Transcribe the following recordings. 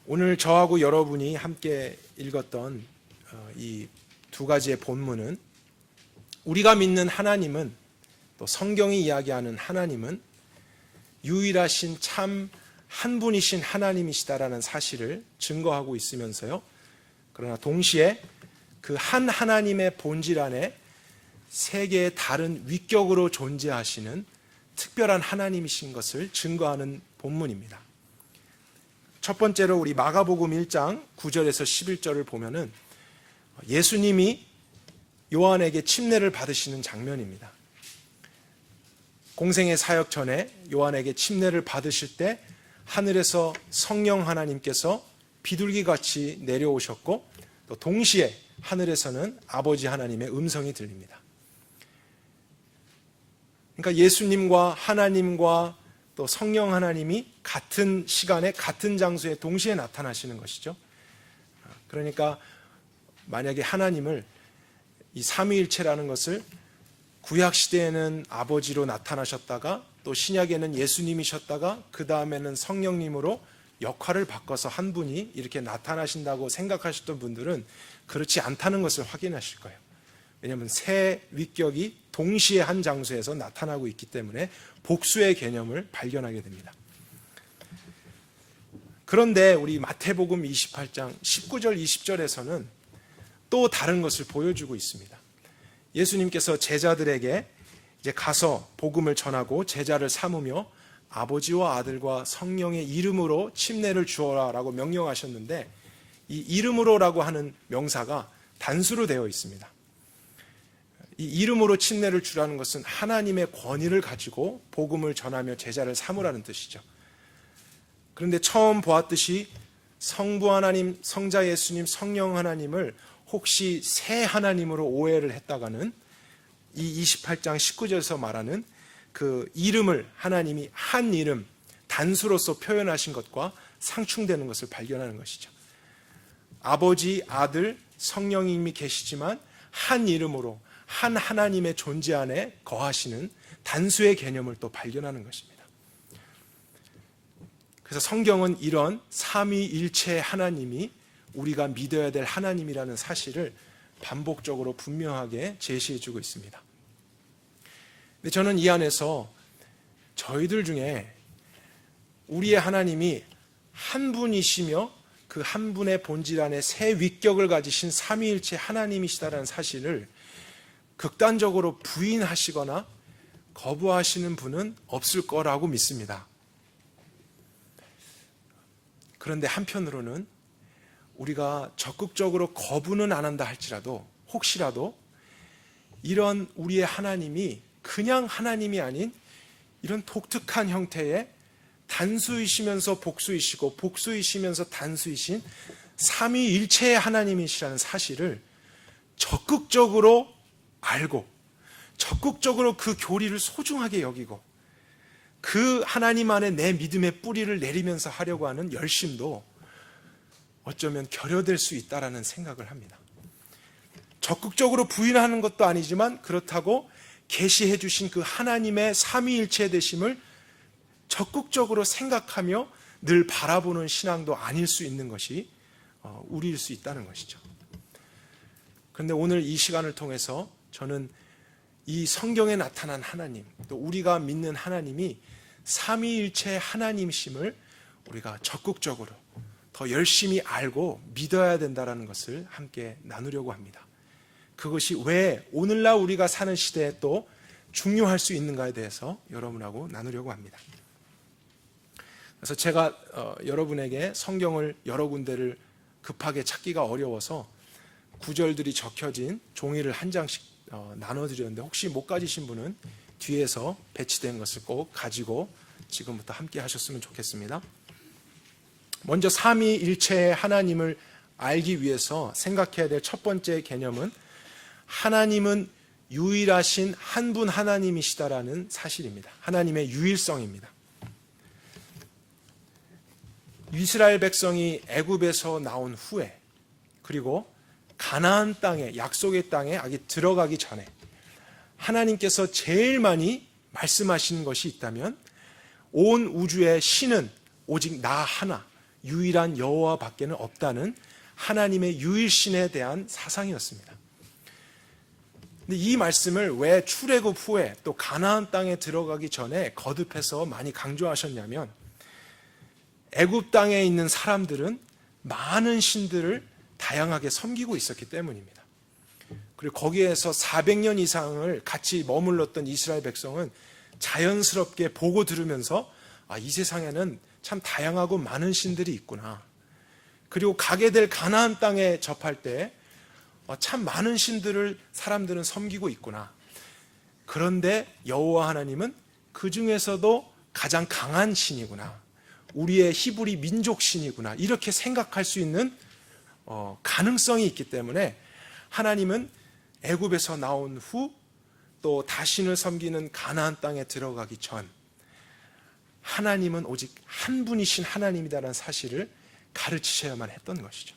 오늘 저하고 여러분이 함께 읽었던 이 두 가지의 본문은 우리가 믿는 하나님은, 또 성경이 이야기하는 하나님은 유일하신 참 한 분이신 하나님이시다라는 사실을 증거하고 있으면서요, 그러나 동시에 그 한 하나님의 본질 안에 세 개의 다른 위격으로 존재하시는 특별한 하나님이신 것을 증거하는 본문입니다. 첫 번째로 우리 마가복음 1장 9절에서 11절을 보면은 예수님이 요한에게 침례를 받으시는 장면입니다. 공생의 사역 전에 요한에게 침례를 받으실 때 하늘에서 성령 하나님께서 비둘기같이 내려오셨고, 또 동시에 하늘에서는 아버지 하나님의 음성이 들립니다. 그러니까 예수님과 하나님과 또 성령 하나님이 같은 시간에 같은 장소에 동시에 나타나시는 것이죠. 그러니까 만약에 하나님을, 이 삼위일체라는 것을 구약시대에는 아버지로 나타나셨다가 또 신약에는 예수님이셨다가 그 다음에는 성령님으로 역할을 바꿔서 한 분이 이렇게 나타나신다고 생각하셨던 분들은 그렇지 않다는 것을 확인하실 거예요. 왜냐하면 세 위격이 동시에 한 장소에서 나타나고 있기 때문에 복수의 개념을 발견하게 됩니다. 그런데 우리 마태복음 28장 19절 20절에서는 또 다른 것을 보여주고 있습니다. 예수님께서 제자들에게 이제 가서 복음을 전하고 제자를 삼으며 아버지와 아들과 성령의 이름으로 침례를 주어라라고 명령하셨는데, 이 이름으로라고 하는 명사가 단수로 되어 있습니다. 이 이름으로 침례를 주라는 것은 하나님의 권위를 가지고 복음을 전하며 제자를 삼으라는 뜻이죠. 그런데 처음 보았듯이 성부 하나님, 성자 예수님, 성령 하나님을 혹시 새 하나님으로 오해를 했다가는 이 28장 19절에서 말하는 그 이름을 하나님이 한 이름, 단수로서 표현하신 것과 상충되는 것을 발견하는 것이죠. 아버지, 아들, 성령님이 계시지만 한 이름으로 한 하나님의 존재 안에 거하시는 단수의 개념을 또 발견하는 것입니다. 그래서 성경은 이런 삼위일체 하나님이 우리가 믿어야 될 하나님이라는 사실을 반복적으로 분명하게 제시해주고 있습니다. 근데 저는 이 안에서 저희들 중에 우리의 하나님이 한 분이시며 그 한 분의 본질 안에 새 위격을 가지신 삼위일체 하나님이시다라는 사실을 극단적으로 부인하시거나 거부하시는 분은 없을 거라고 믿습니다. 그런데 한편으로는 우리가 적극적으로 거부는 안 한다 할지라도 혹시라도 이런 우리의 하나님이 그냥 하나님이 아닌 이런 독특한 형태의 단수이시면서 복수이시고 복수이시면서 단수이신 삼위일체의 하나님이시라는 사실을 적극적으로 알고 적극적으로 그 교리를 소중하게 여기고 그 하나님 안에 내 믿음의 뿌리를 내리면서 하려고 하는 열심도 어쩌면 결여될 수 있다라는 생각을 합니다. 적극적으로 부인하는 것도 아니지만 그렇다고 계시해 주신 그 하나님의 삼위일체 되심을 적극적으로 생각하며 늘 바라보는 신앙도 아닐 수 있는 것이 우리일 수 있다는 것이죠. 그런데 오늘 이 시간을 통해서 저는 이 성경에 나타난 하나님, 또 우리가 믿는 하나님이 삼위일체 하나님이심을 우리가 적극적으로 더 열심히 알고 믿어야 된다는 것을 함께 나누려고 합니다. 그것이 왜 오늘날 우리가 사는 시대에 또 중요할 수 있는가에 대해서 여러분하고 나누려고 합니다. 그래서 제가 여러분에게 성경을 여러 군데를 급하게 찾기가 어려워서 구절들이 적혀진 종이를 한 장씩 나눠드렸는데 혹시 못 가지신 분은 뒤에서 배치된 것을 꼭 가지고 지금부터 함께 하셨으면 좋겠습니다. 먼저 삼위일체의 하나님을 알기 위해서 생각해야 될 첫 번째 개념은 하나님은 유일하신 한 분 하나님이시다라는 사실입니다. 하나님의 유일성입니다. 이스라엘 백성이 애굽에서 나온 후에 그리고 가나안 땅에, 약속의 땅에 아직 들어가기 전에 하나님께서 제일 많이 말씀하신 것이 있다면 온 우주의 신은 오직 나 하나, 유일한 여호와밖에는 없다는 하나님의 유일신에 대한 사상이었습니다. 근데 이 말씀을 왜 출애굽 후에 또 가나안 땅에 들어가기 전에 거듭해서 많이 강조하셨냐면, 애굽 땅에 있는 사람들은 많은 신들을 다양하게 섬기고 있었기 때문입니다. 그리고 거기에서 400년 이상을 같이 머물렀던 이스라엘 백성은 자연스럽게 보고 들으면서 이 세상에는 참 다양하고 많은 신들이 있구나. 그리고 가게 될 가나안 땅에 접할 때 참 많은 신들을 사람들은 섬기고 있구나. 그런데 여호와 하나님은 그 중에서도 가장 강한 신이구나. 우리의 히브리 민족 신이구나. 이렇게 생각할 수 있는 가능성이 있기 때문에 하나님은 애굽에서 나온 후 또 다신을 섬기는 가나안 땅에 들어가기 전 하나님은 오직 한 분이신 하나님이다라는 사실을 가르치셔야만 했던 것이죠.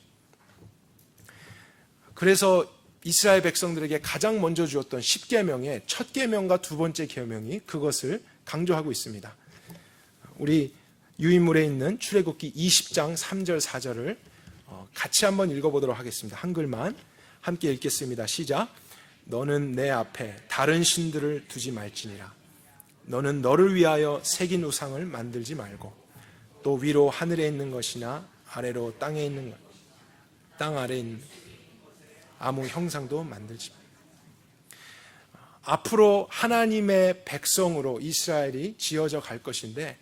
그래서 이스라엘 백성들에게 가장 먼저 주었던 10계명의 첫 계명과 두 번째 계명이 그것을 강조하고 있습니다. 우리 유인물에 있는 출애굽기 20장 3절 4절을 같이 한번 읽어보도록 하겠습니다. 한글만 함께 읽겠습니다. 시작. 너는 내 앞에 다른 신들을 두지 말지니라. 너는 너를 위하여 새긴 우상을 만들지 말고 또 위로 하늘에 있는 것이나 아래로 땅에 있는 것, 땅 아래에 있는 아무 형상도 만들지 말고. 앞으로 하나님의 백성으로 이스라엘이 지어져 갈 것인데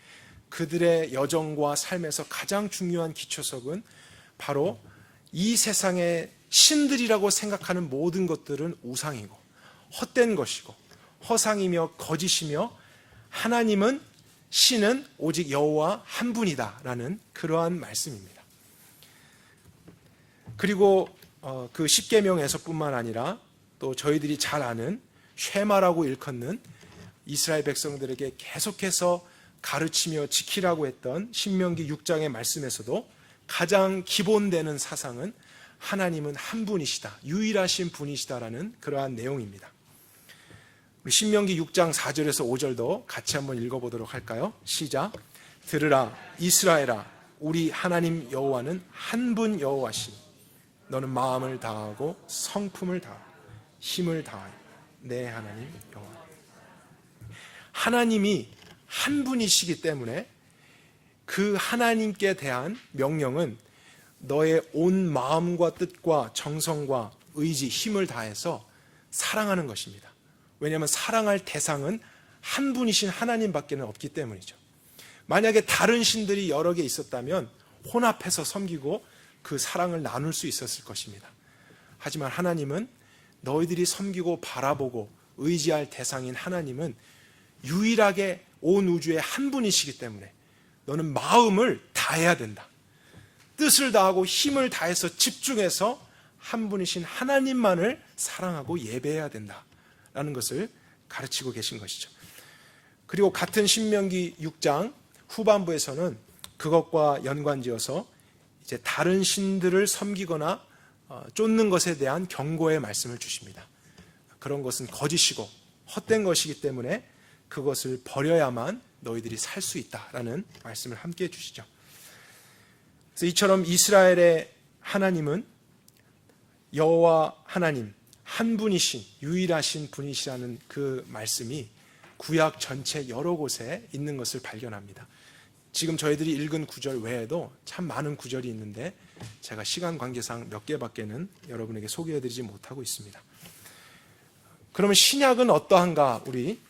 그들의 여정과 삶에서 가장 중요한 기초석은 바로 이 세상의 신들이라고 생각하는 모든 것들은 우상이고 헛된 것이고 허상이며 거짓이며 하나님은 신은 오직 여호와 한 분이다라는 그러한 말씀입니다. 그리고 그 십계명에서뿐만 아니라 또 저희들이 잘 아는 쉐마라고 일컫는 이스라엘 백성들에게 계속해서 가르치며 지키라고 했던 신명기 6장의 말씀에서도 가장 기본되는 사상은 하나님은 한 분이시다, 유일하신 분이시다라는 그러한 내용입니다. 신명기 6장 4절에서 5절도 같이 한번 읽어보도록 할까요? 시작. 들으라 이스라엘아, 우리 하나님 여호와는 한 분 여호와시니 너는 마음을 다하고 성품을 다하고 힘을 다하여 내 하나님 여호와. 하나님이 한 분이시기 때문에 그 하나님께 대한 명령은 너의 온 마음과 뜻과 정성과 의지, 힘을 다해서 사랑하는 것입니다. 왜냐하면 사랑할 대상은 한 분이신 하나님밖에는 없기 때문이죠. 만약에 다른 신들이 여러 개 있었다면 혼합해서 섬기고 그 사랑을 나눌 수 있었을 것입니다. 하지만 하나님은 너희들이 섬기고 바라보고 의지할 대상인 하나님은 유일하게 온 우주의 한 분이시기 때문에 너는 마음을 다해야 된다. 뜻을 다하고 힘을 다해서 집중해서 한 분이신 하나님만을 사랑하고 예배해야 된다라는 것을 가르치고 계신 것이죠. 그리고 같은 신명기 6장 후반부에서는 그것과 연관지어서 이제 다른 신들을 섬기거나 쫓는 것에 대한 경고의 말씀을 주십니다. 그런 것은 거짓이고 헛된 것이기 때문에 그것을 버려야만 너희들이 살 수 있다라는 말씀을 함께 해주시죠. 그래서 이처럼 이스라엘의 하나님은 여호와 하나님 한 분이신 유일하신 분이시라는 그 말씀이 구약 전체 여러 곳에 있는 것을 발견합니다. 지금 저희들이 읽은 구절 외에도 참 많은 구절이 있는데 제가 시간 관계상 몇 개밖에는 여러분에게 소개해드리지 못하고 있습니다. 그러면 신약은 어떠한가 우리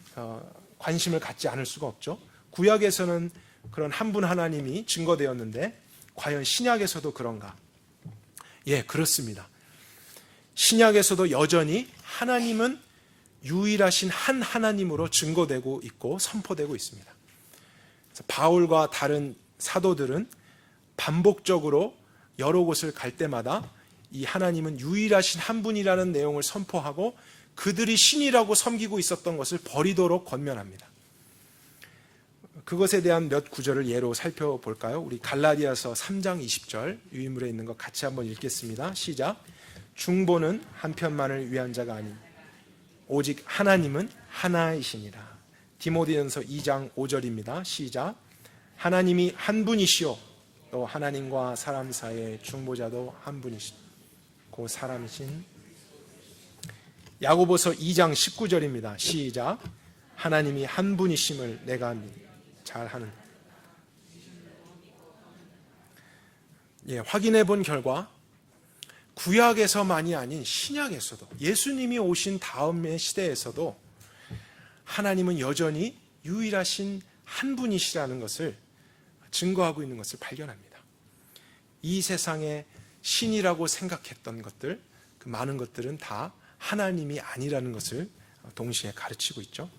관심을 갖지 않을 수가 없죠. 구약에서는 그런 한 분 하나님이 증거되었는데 과연 신약에서도 그런가? 예, 그렇습니다. 신약에서도 여전히 하나님은 유일하신 한 하나님으로 증거되고 있고 선포되고 있습니다. 그래서 바울과 다른 사도들은 반복적으로 여러 곳을 갈 때마다 이 하나님은 유일하신 한 분이라는 내용을 선포하고 그들이 신이라고 섬기고 있었던 것을 버리도록 권면합니다. 그것에 대한 몇 구절을 예로 살펴볼까요? 우리 갈라디아서 3장 20절 유인물에 있는 것 같이 한번 읽겠습니다. 시작. 중보는 한편만을 위한 자가 아닌 오직 하나님은 하나이시니라. 디모데전서 2장 5절입니다. 시작. 하나님이 한 분이시요 또 하나님과 사람 사이의 중보자도 한 분이신 그 사람이신 야고보서 2장 19절입니다. 시작. 하나님이 한 분이심을 내가 잘하는. 확인해 본 결과 구약에서만이 아닌 신약에서도 예수님이 오신 다음의 시대에서도 하나님은 여전히 유일하신 한 분이시라는 것을 증거하고 있는 것을 발견합니다. 이 세상에 신이라고 생각했던 것들, 그 많은 것들은 다 하나님이 아니라는 것을 동시에 가르치고 있죠.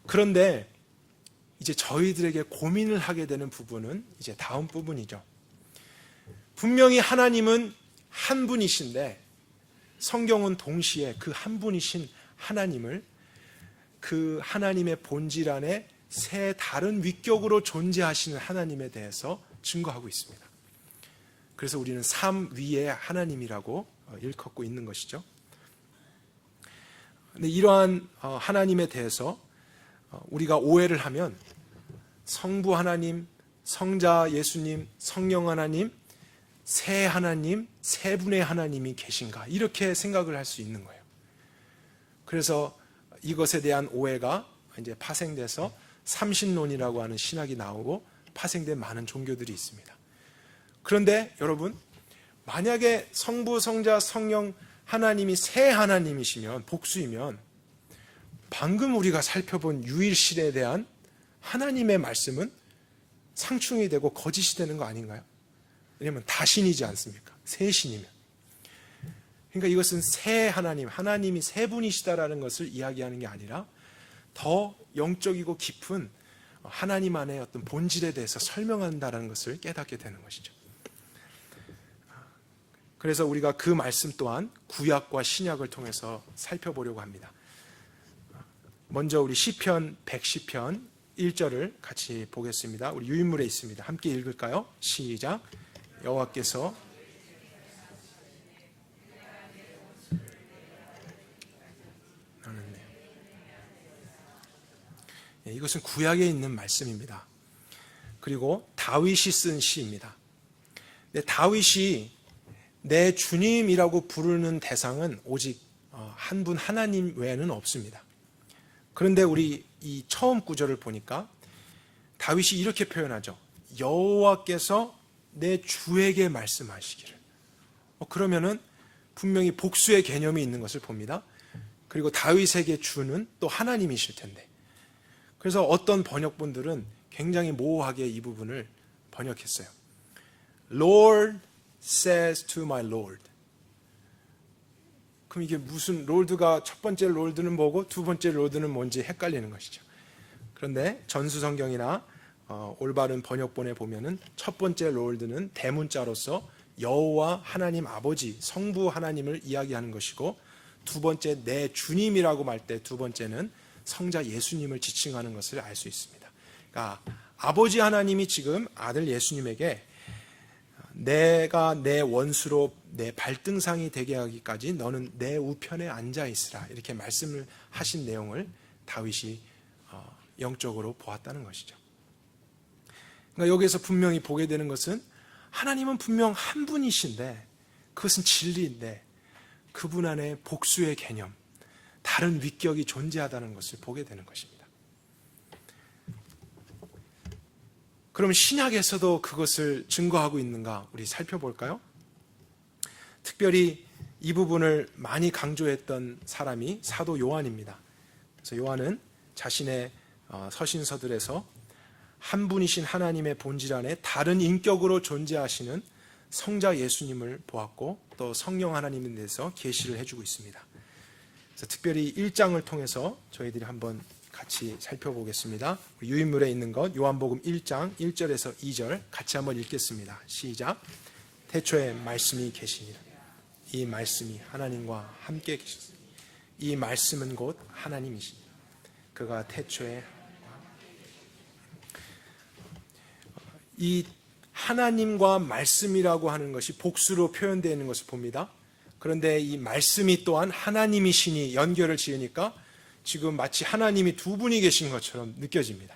그런데 이제 저희들에게 고민을 하게 되는 부분은 이제 다음 부분이죠. 분명히 하나님은 한 분이신데 성경은 동시에 그 한 분이신 하나님을 그 하나님의 본질 안에 새 다른 위격으로 존재하시는 하나님에 대해서 증거하고 있습니다. 그래서 우리는 삼 위의 하나님이라고 일컫고 있는 것이죠. 근데 이러한 하나님에 대해서 우리가 오해를 하면 성부 하나님, 성자 예수님, 성령 하나님, 세 하나님, 세 분의 하나님이 계신가 이렇게 생각을 할 수 있는 거예요. 그래서 이것에 대한 오해가 이제 파생돼서 삼신론이라고 하는 신학이 나오고 파생된 많은 종교들이 있습니다. 그런데 여러분, 만약에 성부, 성자, 성령 하나님이 세 하나님이시면, 복수이면 방금 우리가 살펴본 유일신에 대한 하나님의 말씀은 상충이 되고 거짓이 되는 거 아닌가요? 왜냐하면 다신이지 않습니까? 세 신이면. 그러니까 이것은 세 하나님, 하나님이 세 분이시다라는 것을 이야기하는 게 아니라 더 영적이고 깊은 하나님 안의 어떤 본질에 대해서 설명한다는 것을 깨닫게 되는 것이죠. 그래서 우리가 그 말씀 또한 구약과 신약을 통해서 살펴보려고 합니다. 먼저 우리 시편 110편 1절을 같이 보겠습니다. 우리 유인물에 있습니다. 함께 읽을까요? 시작. 여호와께서 이것은 구약에 있는 말씀입니다. 그리고 다윗이 쓴 시입니다. 다윗이 내 주님이라고 부르는 대상은 오직 한 분 하나님 외에는 없습니다. 그런데 우리 이 처음 구절을 보니까 다윗이 이렇게 표현하죠. 여호와께서 내 주에게 말씀하시기를. 그러면은 분명히 복수의 개념이 있는 것을 봅니다. 그리고 다윗에게 주는 또 하나님이실 텐데. 그래서 어떤 번역본들은 굉장히 모호하게 이 부분을 번역했어요. Lord says to my Lord. 그럼 이게 무슨, 롤드가 첫 번째 롤드는 뭐고 두 번째 롤드는 뭔지 헷갈리는 것이죠. 그런데 전수성경이나 올바른 번역본에 보면은 첫 번째 롤드는 대문자로서 여호와 하나님 아버지 성부 하나님을 이야기하는 것이고, 두 번째 내 주님이라고 말 때 두 번째는 성자 예수님을 지칭하는 것을 알 수 있습니다. 그러니까 아버지 하나님이 지금 아들 예수님에게 내가 내 원수로 내 발등상이 되게 하기까지 너는 내 우편에 앉아 있으라 이렇게 말씀을 하신 내용을 다윗이 영적으로 보았다는 것이죠. 그러니까 여기에서 분명히 보게 되는 것은 하나님은 분명 한 분이신데 그것은 진리인데 그분 안에 복수의 개념, 다른 위격이 존재하다는 것을 보게 되는 것입니다. 그럼 신약에서도 그것을 증거하고 있는가 우리 살펴볼까요? 특별히 이 부분을 많이 강조했던 사람이 사도 요한입니다. 그래서 요한은 자신의 서신서들에서 한 분이신 하나님의 본질 안에 다른 인격으로 존재하시는 성자 예수님을 보았고 또 성령 하나님에 대해서 계시를 해주고 있습니다. 그래서 특별히 1장을 통해서 저희들이 한번 같이 살펴보겠습니다. 유인물에 있는 것 요한복음 1장 1절에서 2절 같이 한번 읽겠습니다. 시작. 태초에 말씀이 계시니라. 이 말씀이 하나님과 함께 계셨으니 이 말씀은 곧 하나님이시니 그가 태초에. 이 하나님과 말씀이라고 하는 것이 복수로 표현되어 있는 것을 봅니다. 그런데 이 말씀이 또한 하나님이시니 연결을 지으니까 지금 마치 하나님이 두 분이 계신 것처럼 느껴집니다.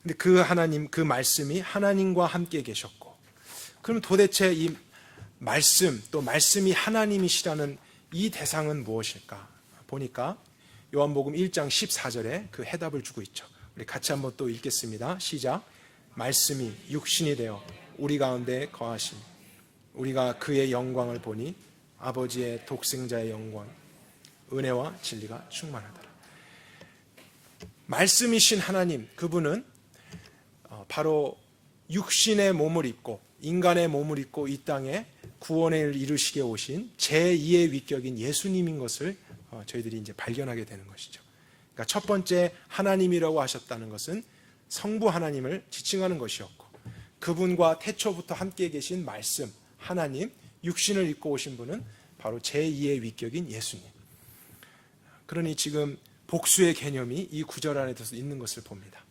근데 그 하나님, 그 말씀이 하나님과 함께 계셨고, 그럼 도대체 이 말씀, 또 말씀이 하나님이시라는 이 대상은 무엇일까? 보니까 요한복음 1장 14절에 그 해답을 주고 있죠. 우리 같이 한번 또 읽겠습니다. 시작. 말씀이 육신이 되어 우리 가운데 거하심, 우리가 그의 영광을 보니 아버지의 독생자의 영광, 은혜와 진리가 충만하더라. 말씀이신 하나님, 그분은 바로 육신의 몸을 입고, 인간의 몸을 입고 이 땅에 구원을 이루시게 오신 제2의 위격인 예수님인 것을 저희들이 이제 발견하게 되는 것이죠. 그러니까 첫 번째 하나님이라고 하셨다는 것은 성부 하나님을 지칭하는 것이었고, 그분과 태초부터 함께 계신 말씀, 하나님, 육신을 입고 오신 분은 바로 제2의 위격인 예수님. 그러니 지금 복수의 개념이 이 구절 안에 있는 것을 봅니다.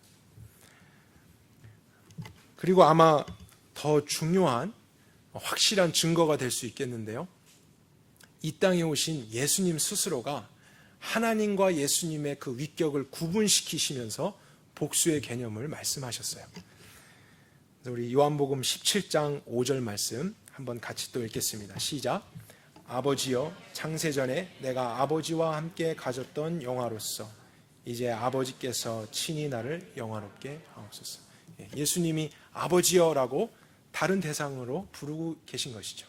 그리고 아마 더 중요한 확실한 증거가 될 수 있겠는데요. 이 땅에 오신 예수님 스스로가 하나님과 예수님의 그 위격을 구분시키시면서 복수의 개념을 말씀하셨어요. 우리 요한복음 17장 5절 말씀 한번 같이 또 읽겠습니다. 시작. 아버지여, 창세전에 내가 아버지와 함께 가졌던 영화로서 이제 아버지께서 친히 나를 영화롭게 하옵소서. 예수님이 아버지여라고 다른 대상으로 부르고 계신 것이죠.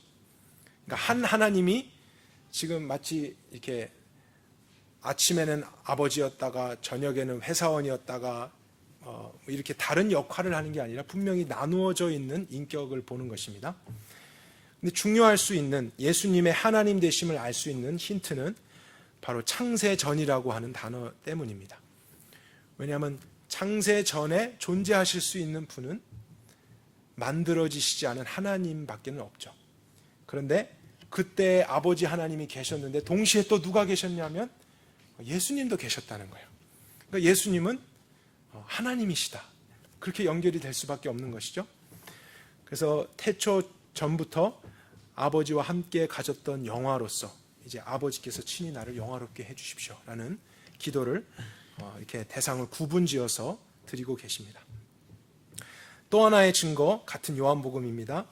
그러니까 한 하나님이 지금 마치 이렇게 아침에는 아버지였다가 저녁에는 회사원이었다가 이렇게 다른 역할을 하는 게 아니라 분명히 나누어져 있는 인격을 보는 것입니다. 근데 중요할 수 있는 예수님의 하나님 되심을 알 수 있는 힌트는 바로 창세 전이라고 하는 단어 때문입니다. 왜냐하면 창세 전에 존재하실 수 있는 분은 만들어지시지 않은 하나님밖에는 없죠. 그런데 그때 아버지 하나님이 계셨는데 동시에 또 누가 계셨냐면 예수님도 계셨다는 거예요. 그러니까 예수님은 하나님이시다. 그렇게 연결이 될 수밖에 없는 것이죠. 그래서 태초 전부터 아버지와 함께 가졌던 영화로서 이제 아버지께서 친히 나를 영화롭게 해주십시오 라는 기도를 이렇게 대상을 구분지어서 드리고 계십니다. 또 하나의 증거 같은 요한복음입니다.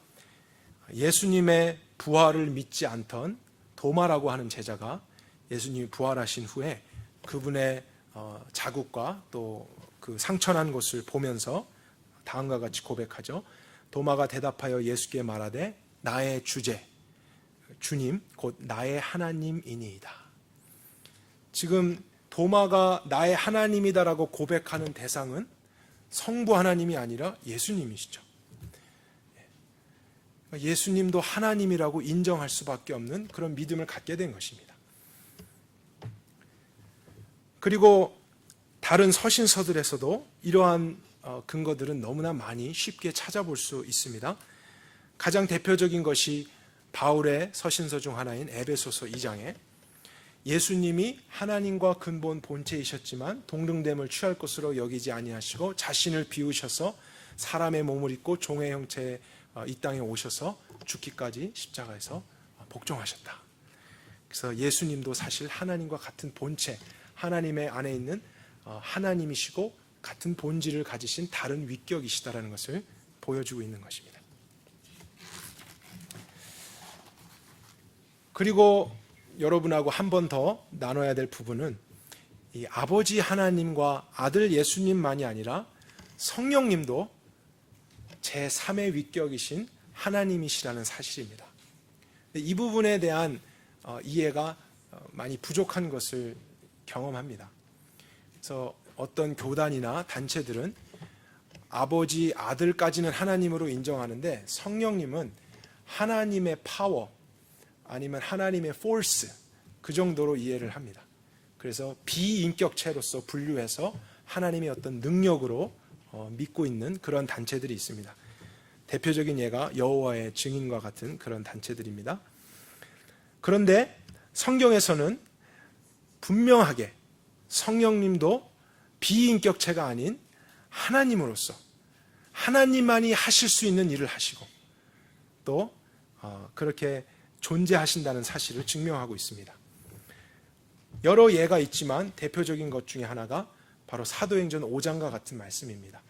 예수님의 부활을 믿지 않던 도마라고 하는 제자가 예수님이 부활하신 후에 그분의 자국과 또 그 상처난 것을 보면서 다음과 같이 고백하죠. 도마가 대답하여 예수께 말하되 나의 주제, 주님 곧 나의 하나님이니이다. 지금 도마가 나의 하나님이다라고 고백하는 대상은 성부 하나님이 아니라 예수님이시죠. 예수님도 하나님이라고 인정할 수밖에 없는 그런 믿음을 갖게 된 것입니다. 그리고 다른 서신서들에서도 이러한 근거들은 너무나 많이 쉽게 찾아볼 수 있습니다. 가장 대표적인 것이 바울의 서신서 중 하나인 에베소서 2장에 예수님이 하나님과 근본 본체이셨지만 동등됨을 취할 것으로 여기지 아니하시고 자신을 비우셔서 사람의 몸을 입고 종의 형체에 이 땅에 오셔서 죽기까지 십자가에서 복종하셨다. 그래서 예수님도 사실 하나님과 같은 본체, 하나님의 안에 있는 하나님이시고 같은 본질을 가지신 다른 위격이시다라는 것을 보여주고 있는 것입니다. 그리고 여러분하고 한 번 더 나눠야 될 부분은 이 아버지 하나님과 아들 예수님만이 아니라 성령님도 제3의 위격이신 하나님이시라는 사실입니다. 이 부분에 대한 이해가 많이 부족한 것을 경험합니다. 그래서 어떤 교단이나 단체들은 아버지, 아들까지는 하나님으로 인정하는데 성령님은 하나님의 파워 아니면 하나님의 force 그 정도로 이해를 합니다. 그래서 비인격체로서 분류해서 하나님의 어떤 능력으로 믿고 있는 그런 단체들이 있습니다. 대표적인 예가 여호와의 증인과 같은 그런 단체들입니다. 그런데 성경에서는 분명하게 성령님도 비인격체가 아닌 하나님으로서 하나님만이 하실 수 있는 일을 하시고 또 그렇게 존재하신다는 사실을 증명하고 있습니다. 여러 예가 있지만 대표적인 것 중에 하나가 바로 사도행전 5장과 같은 말씀입니다.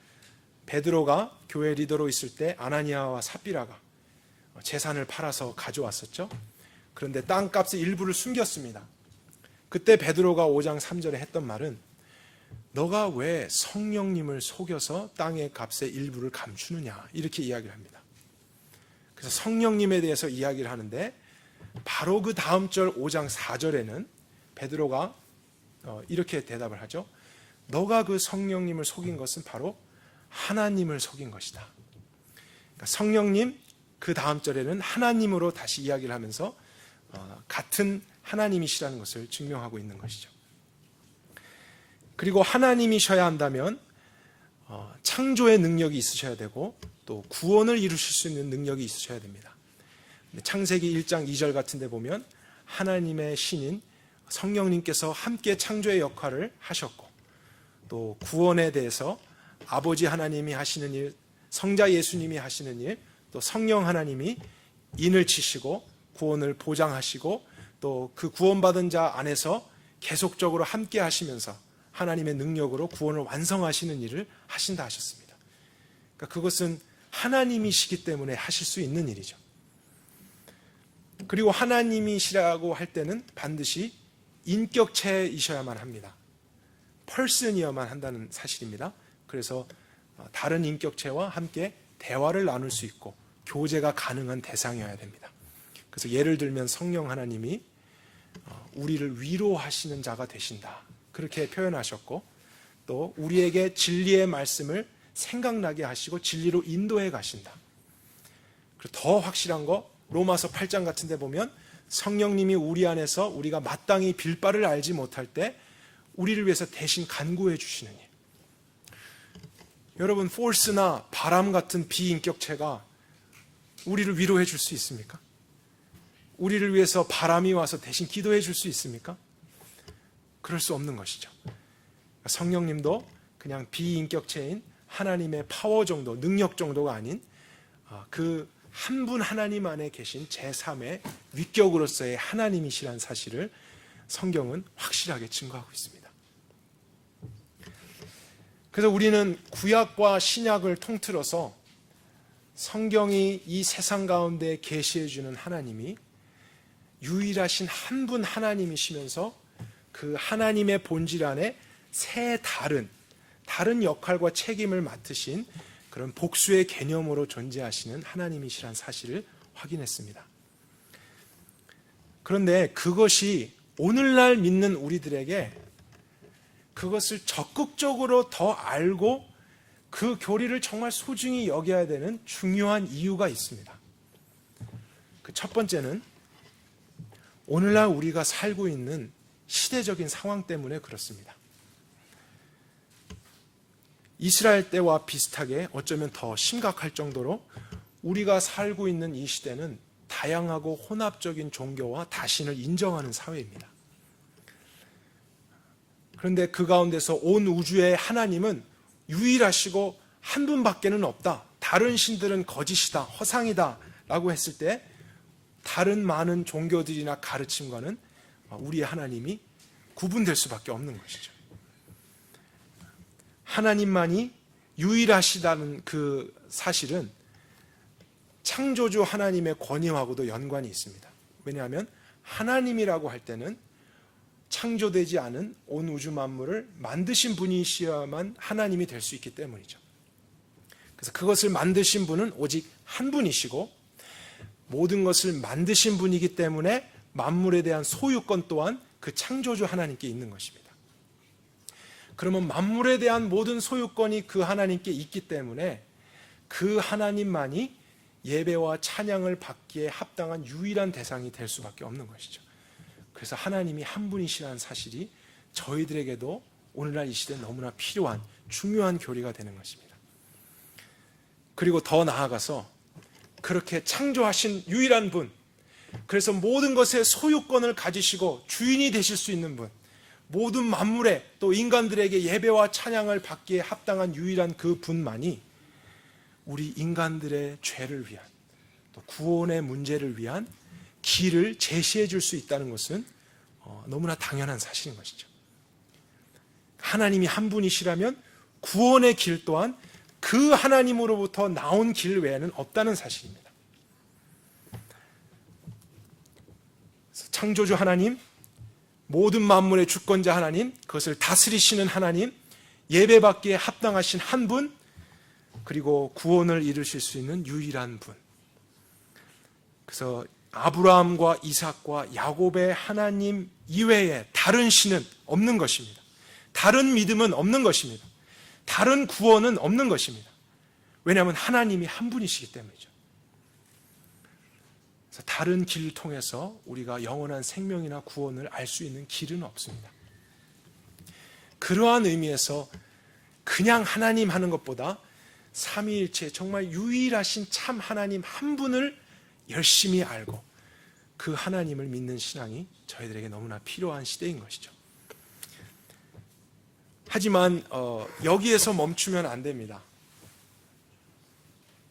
베드로가 교회 리더로 있을 때 아나니아와 삽비라가 재산을 팔아서 가져왔었죠. 그런데 땅값의 일부를 숨겼습니다. 그때 베드로가 5장 3절에 했던 말은 너가 왜 성령님을 속여서 땅의 값의 일부를 감추느냐, 이렇게 이야기를 합니다. 그래서 성령님에 대해서 이야기를 하는데 바로 그 다음 절 5장 4절에는 베드로가 이렇게 대답을 하죠. 너가 그 성령님을 속인 것은 바로 하나님을 속인 것이다. 그러니까 성령님, 그 다음 절에는 하나님으로 다시 이야기를 하면서 같은 하나님이시라는 것을 증명하고 있는 것이죠. 그리고 하나님이셔야 한다면 창조의 능력이 있으셔야 되고 또 구원을 이루실 수 있는 능력이 있으셔야 됩니다. 창세기 1장 2절 같은 데 보면 하나님의 신인 성령님께서 함께 창조의 역할을 하셨고 또 구원에 대해서 아버지 하나님이 하시는 일, 성자 예수님이 하시는 일, 또 성령 하나님이 인을 치시고 구원을 보장하시고 또 그 구원받은 자 안에서 계속적으로 함께 하시면서 하나님의 능력으로 구원을 완성하시는 일을 하신다 하셨습니다. 그러니까 그것은 하나님이시기 때문에 하실 수 있는 일이죠. 그리고 하나님이시라고 할 때는 반드시 인격체이셔야만 합니다. 펄슨이어야만 한다는 사실입니다. 그래서 다른 인격체와 함께 대화를 나눌 수 있고 교제가 가능한 대상이어야 됩니다. 그래서 예를 들면 성령 하나님이 우리를 위로하시는 자가 되신다, 그렇게 표현하셨고 또 우리에게 진리의 말씀을 생각나게 하시고 진리로 인도해 가신다. 그리고 더 확실한 거 로마서 8장 같은 데 보면 성령님이 우리 안에서 우리가 마땅히 빌 바를 알지 못할 때 우리를 위해서 대신 간구해 주시는 일. 여러분, 폴스나 바람 같은 비인격체가 우리를 위로해 줄 수 있습니까? 우리를 위해서 바람이 와서 대신 기도해 줄 수 있습니까? 그럴 수 없는 것이죠. 성령님도 그냥 비인격체인 하나님의 파워 정도, 능력 정도가 아닌 그 한 분 하나님 안에 계신 제3의 위격으로서의 하나님이시라는 사실을 성경은 확실하게 증거하고 있습니다. 그래서 우리는 구약과 신약을 통틀어서 성경이 이 세상 가운데 계시해 주는 하나님이 유일하신 한 분 하나님이시면서 그 하나님의 본질 안에 새 다른 역할과 책임을 맡으신 그런 복수의 개념으로 존재하시는 하나님이시란 사실을 확인했습니다. 그런데 그것이 오늘날 믿는 우리들에게 그것을 적극적으로 더 알고 그 교리를 정말 소중히 여겨야 되는 중요한 이유가 있습니다. 그 첫 번째는 오늘날 우리가 살고 있는 시대적인 상황 때문에 그렇습니다. 이스라엘 때와 비슷하게 어쩌면 더 심각할 정도로 우리가 살고 있는 이 시대는 다양하고 혼합적인 종교와 다신을 인정하는 사회입니다. 그런데 그 가운데서 온 우주의 하나님은 유일하시고 한 분밖에는 없다, 다른 신들은 거짓이다, 허상이다 라고 했을 때 다른 많은 종교들이나 가르침과는 우리의 하나님이 구분될 수밖에 없는 것이죠. 하나님만이 유일하시다는 그 사실은 창조주 하나님의 권위하고도 연관이 있습니다. 왜냐하면 하나님이라고 할 때는 창조되지 않은 온 우주 만물을 만드신 분이셔야만 하나님이 될 수 있기 때문이죠. 그래서 그것을 만드신 분은 오직 한 분이시고 모든 것을 만드신 분이기 때문에 만물에 대한 소유권 또한 그 창조주 하나님께 있는 것입니다. 그러면 만물에 대한 모든 소유권이 그 하나님께 있기 때문에 그 하나님만이 예배와 찬양을 받기에 합당한 유일한 대상이 될 수밖에 없는 것이죠. 그래서 하나님이 한 분이시라는 사실이 저희들에게도 오늘날 이 시대에 너무나 필요한 중요한 교리가 되는 것입니다. 그리고 더 나아가서 그렇게 창조하신 유일한 분, 그래서 모든 것의 소유권을 가지시고 주인이 되실 수 있는 분, 모든 만물에 또 인간들에게 예배와 찬양을 받기에 합당한 유일한 그 분만이 우리 인간들의 죄를 위한 또 구원의 문제를 위한 길을 제시해 줄 수 있다는 것은 너무나 당연한 사실인 것이죠. 하나님이 한 분이시라면 구원의 길 또한 그 하나님으로부터 나온 길 외에는 없다는 사실입니다. 창조주 하나님, 모든 만물의 주권자 하나님, 그것을 다스리시는 하나님, 예배받기에 합당하신 한 분, 그리고 구원을 이루실 수 있는 유일한 분. 그래서 아브라함과 이삭과 야곱의 하나님 이외에 다른 신은 없는 것입니다. 다른 믿음은 없는 것입니다. 다른 구원은 없는 것입니다. 왜냐하면 하나님이 한 분이시기 때문이죠. 그래서 다른 길을 통해서 우리가 영원한 생명이나 구원을 알 수 있는 길은 없습니다. 그러한 의미에서 그냥 하나님 하는 것보다 삼위일체 정말 유일하신 참 하나님 한 분을 열심히 알고 그 하나님을 믿는 신앙이 저희들에게 너무나 필요한 시대인 것이죠. 하지만 여기에서 멈추면 안 됩니다.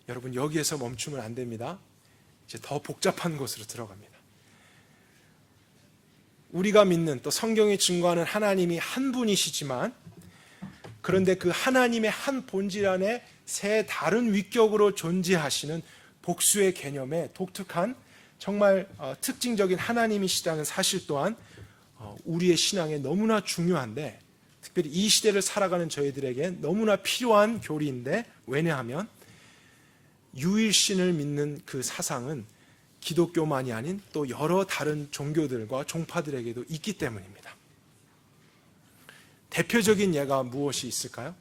여러분, 여기에서 멈추면 안 됩니다. 이제 더 복잡한 곳으로 들어갑니다. 우리가 믿는, 또 성경이 증거하는 하나님이 한 분이시지만, 그런데 그 하나님의 한 본질 안에 세 다른 위격으로 존재하시는 복수의 개념에 독특한 정말 특징적인 하나님이시라는 사실 또한 우리의 신앙에 너무나 중요한데, 특별히 이 시대를 살아가는 저희들에게 너무나 필요한 교리인데, 왜냐하면 유일신을 믿는 그 사상은 기독교만이 아닌 또 여러 다른 종교들과 종파들에게도 있기 때문입니다. 대표적인 예가 무엇이 있을까요?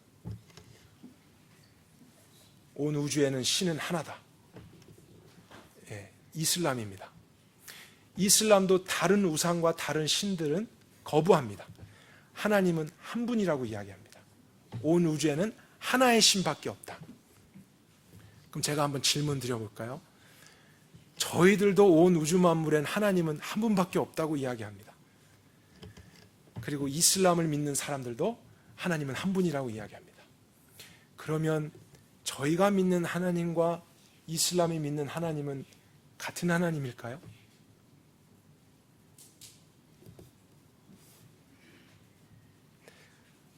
온 우주에는 신은 하나다. 이슬람입니다. 이슬람도 다른 우상과 다른 신들은 거부합니다. 하나님은 한 분이라고 이야기합니다. 온 우주에는 하나의 신밖에 없다. 그럼 제가 한번 질문 드려볼까요? 저희들도 온 우주 만물엔 하나님은 한 분밖에 없다고 이야기합니다. 그리고 이슬람을 믿는 사람들도 하나님은 한 분이라고 이야기합니다. 그러면 저희가 믿는 하나님과 이슬람이 믿는 하나님은 같은 하나님일까요?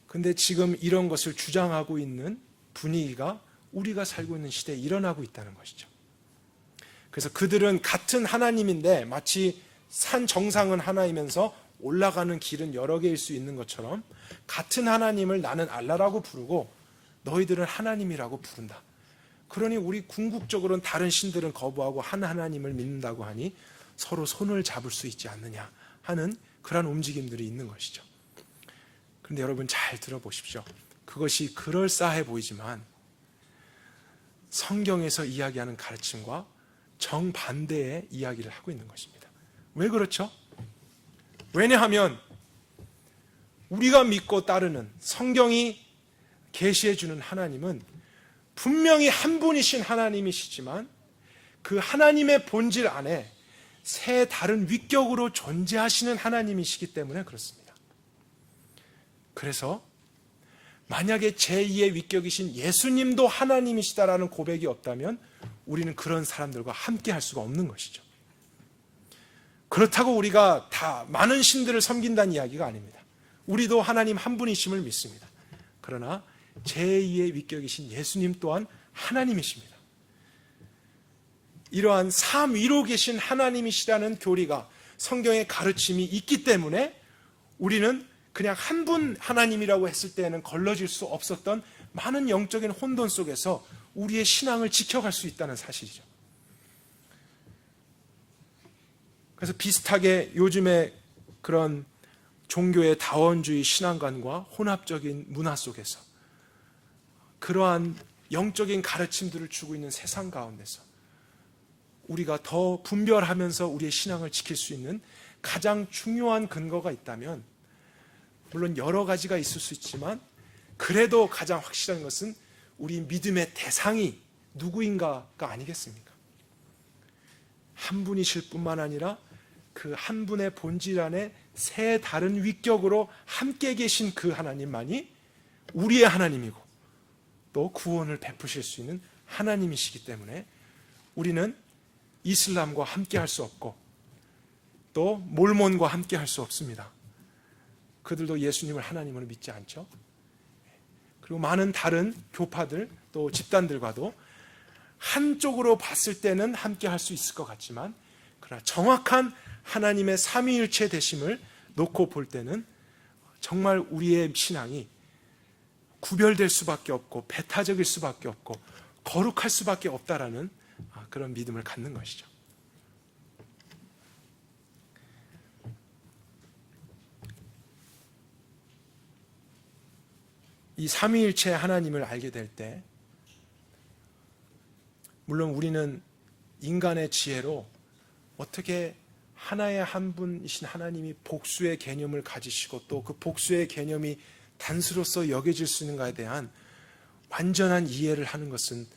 근데 지금 이런 것을 주장하고 있는 분위기가 우리가 살고 있는 시대에 일어나고 있다는 것이죠. 그래서 그들은 같은 하나님인데 마치 산 정상은 하나이면서 올라가는 길은 여러 개일 수 있는 것처럼 같은 하나님을 나는 알라라고 부르고 너희들은 하나님이라고 부른다. 그러니 우리 궁극적으로는 다른 신들은 거부하고 한 하나님을 믿는다고 하니 서로 손을 잡을 수 있지 않느냐 하는 그런 움직임들이 있는 것이죠. 그런데 여러분 잘 들어보십시오. 그것이 그럴싸해 보이지만 성경에서 이야기하는 가르침과 정반대의 이야기를 하고 있는 것입니다. 왜 그렇죠? 왜냐하면 우리가 믿고 따르는 성경이 계시해 주는 하나님은 분명히 한 분이신 하나님이시지만 그 하나님의 본질 안에 세 다른 위격으로 존재하시는 하나님이시기 때문에 그렇습니다. 그래서 만약에 제2의 위격이신 예수님도 하나님이시다라는 고백이 없다면 우리는 그런 사람들과 함께 할 수가 없는 것이죠. 그렇다고 우리가 다 많은 신들을 섬긴다는 이야기가 아닙니다. 우리도 하나님 한 분이심을 믿습니다. 그러나 제2의 위격이신 예수님 또한 하나님이십니다. 이러한 삼위로 계신 하나님이시라는 교리가 성경의 가르침이 있기 때문에 우리는 그냥 한 분 하나님이라고 했을 때에는 걸러질 수 없었던 많은 영적인 혼돈 속에서 우리의 신앙을 지켜갈 수 있다는 사실이죠. 그래서 비슷하게 요즘에 그런 종교의 다원주의 신앙관과 혼합적인 문화 속에서 그러한 영적인 가르침들을 주고 있는 세상 가운데서 우리가 더 분별하면서 우리의 신앙을 지킬 수 있는 가장 중요한 근거가 있다면, 물론 여러 가지가 있을 수 있지만 그래도 가장 확실한 것은 우리 믿음의 대상이 누구인가가 아니겠습니까? 한 분이실 뿐만 아니라 그 한 분의 본질 안에 세 다른 위격으로 함께 계신 그 하나님만이 우리의 하나님이고 또 구원을 베푸실 수 있는 하나님이시기 때문에 우리는 이슬람과 함께 할 수 없고 또 몰몬과 함께 할 수 없습니다. 그들도 예수님을 하나님으로 믿지 않죠. 그리고 많은 다른 교파들, 또 집단들과도 한쪽으로 봤을 때는 함께 할 수 있을 것 같지만, 그러나 정확한 하나님의 삼위일체 되심을 놓고 볼 때는 정말 우리의 신앙이 구별될 수밖에 없고 배타적일 수밖에 없고 거룩할 수밖에 없다라는 그런 믿음을 갖는 것이죠. 이 삼위일체 하나님을 알게 될 때, 물론 우리는 인간의 지혜로 어떻게 하나의 한 분이신 하나님이 복수의 개념을 가지시고 또 그 복수의 개념이 단수로서 여겨질 수 있는가에 대한 완전한 이해를 하는 것은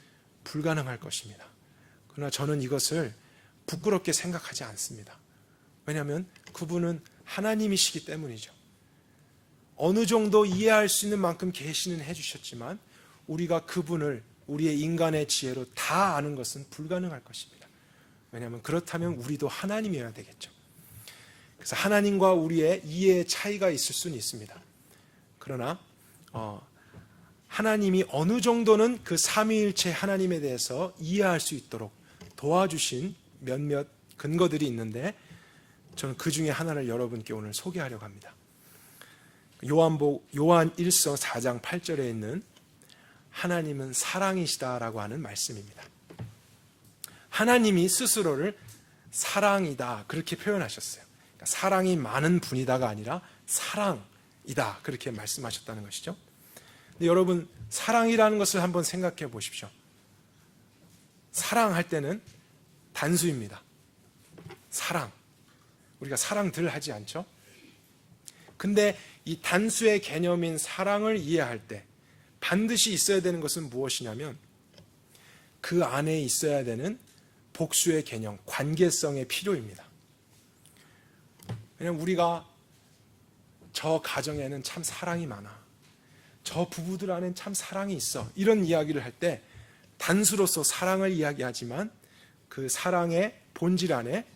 불가능할 것입니다. 그러나 저는 이것을 부끄럽게 생각하지 않습니다. 왜냐하면 그분은 하나님이시기 때문이죠. 어느 정도 이해할 수 있는 만큼 계시는 해주셨지만 우리가 그분을 우리의 인간의 지혜로 다 아는 것은 불가능할 것입니다. 왜냐하면 그렇다면 우리도 하나님이어야 되겠죠. 그래서 하나님과 우리의 이해의 차이가 있을 수는 있습니다. 그러나 하나님이 어느 정도는 그 삼위일체 하나님에 대해서 이해할 수 있도록 도와주신 몇몇 근거들이 있는데, 저는 그 중에 하나를 여러분께 오늘 소개하려고 합니다. 요한 1서 4장 8절에 있는 하나님은 사랑이시다라고 하는 말씀입니다. 하나님이 스스로를 사랑이다 그렇게 표현하셨어요. 그러니까 사랑이 많은 분이다가 아니라 사랑이다 그렇게 말씀하셨다는 것이죠. 근데 여러분, 사랑이라는 것을 한번 생각해 보십시오. 사랑할 때는 단수입니다. 사랑. 우리가 사랑들 하지 않죠? 근데 이 단수의 개념인 사랑을 이해할 때 반드시 있어야 되는 것은 무엇이냐면 그 안에 있어야 되는 복수의 개념, 관계성의 필요입니다. 왜냐하면 우리가 저 가정에는 참 사랑이 많아, 저 부부들 안에는 참 사랑이 있어, 이런 이야기를 할 때 단수로서 사랑을 이야기하지만 그 사랑의 본질 안에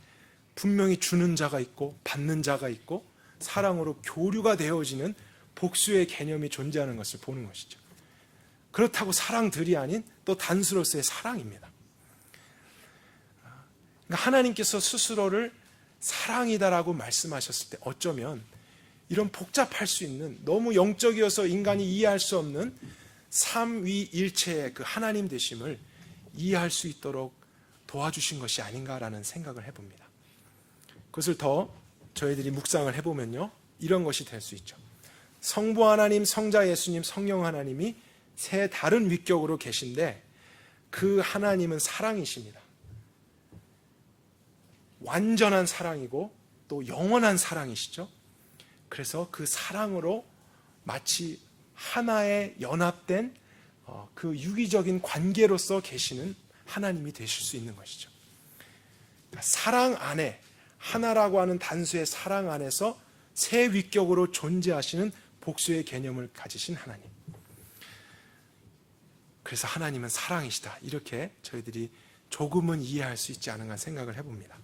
분명히 주는 자가 있고 받는 자가 있고 사랑으로 교류가 되어지는 복수의 개념이 존재하는 것을 보는 것이죠. 그렇다고 사랑들이 아닌 또 단수로서의 사랑입니다. 그러니까 하나님께서 스스로를 사랑이다라고 말씀하셨을 때 어쩌면 이런 복잡할 수 있는, 너무 영적이어서 인간이 이해할 수 없는 삼위일체의 그 하나님 되심을 이해할 수 있도록 도와주신 것이 아닌가라는 생각을 해봅니다. 그것을 더 저희들이 묵상을 해보면요, 이런 것이 될 수 있죠. 성부 하나님, 성자 예수님, 성령 하나님이 세 다른 위격으로 계신데 그 하나님은 사랑이십니다. 완전한 사랑이고 또 영원한 사랑이시죠. 그래서 그 사랑으로 마치 하나의 연합된 그 유기적인 관계로서 계시는 하나님이 되실 수 있는 것이죠. 사랑 안에, 하나라고 하는 단수의 사랑 안에서 세 위격으로 존재하시는 복수의 개념을 가지신 하나님. 그래서 하나님은 사랑이시다, 이렇게 저희들이 조금은 이해할 수 있지 않은가 생각을 해봅니다.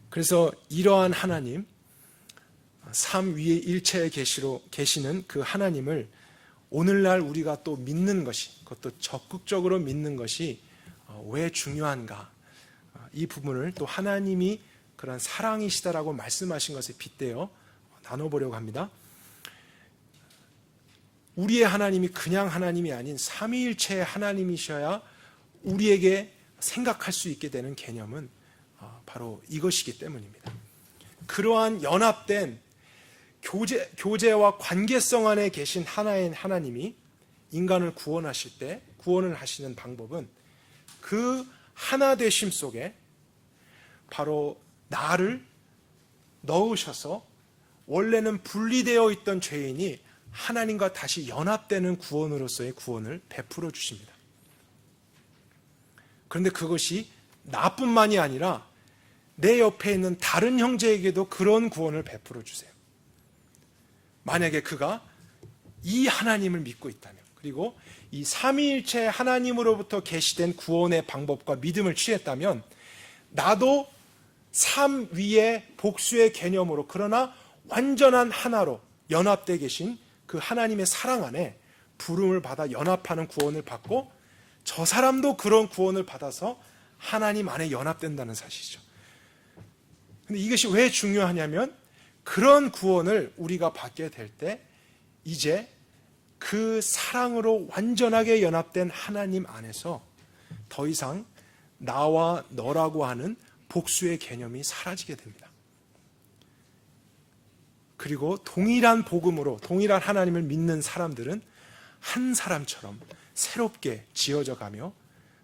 그래서 이러한 하나님, 삼위의 일체의 계시는 그 하나님을 오늘날 우리가 또 믿는 것이, 그것도 적극적으로 믿는 것이 왜 중요한가, 이 부분을 또 하나님이 그런 사랑이시다라고 말씀하신 것에 빗대어 나눠보려고 합니다. 우리의 하나님이 그냥 하나님이 아닌 삼위일체의 하나님이셔야 우리에게 생각할 수 있게 되는 개념은 바로 이것이기 때문입니다. 그러한 연합된 교제와 관계성 안에 계신 하나의 하나님이 인간을 구원하실 때 구원을 하시는 방법은 그 하나 되심 속에 바로 나를 넣으셔서 원래는 분리되어 있던 죄인이 하나님과 다시 연합되는 구원으로서의 구원을 베풀어 주십니다. 그런데 그것이 나뿐만이 아니라 내 옆에 있는 다른 형제에게도 그런 구원을 베풀어 주세요. 만약에 그가 이 하나님을 믿고 있다면, 그리고 이 삼위일체 하나님으로부터 계시된 구원의 방법과 믿음을 취했다면 나도 삼위의 복수의 개념으로, 그러나 완전한 하나로 연합되어 계신 그 하나님의 사랑 안에 부름을 받아 연합하는 구원을 받고 저 사람도 그런 구원을 받아서 하나님 안에 연합된다는 사실이죠. 근데 이것이 왜 중요하냐면 그런 구원을 우리가 받게 될 때 이제 그 사랑으로 완전하게 연합된 하나님 안에서 더 이상 나와 너라고 하는 복수의 개념이 사라지게 됩니다. 그리고 동일한 복음으로 동일한 하나님을 믿는 사람들은 한 사람처럼 새롭게 지어져 가며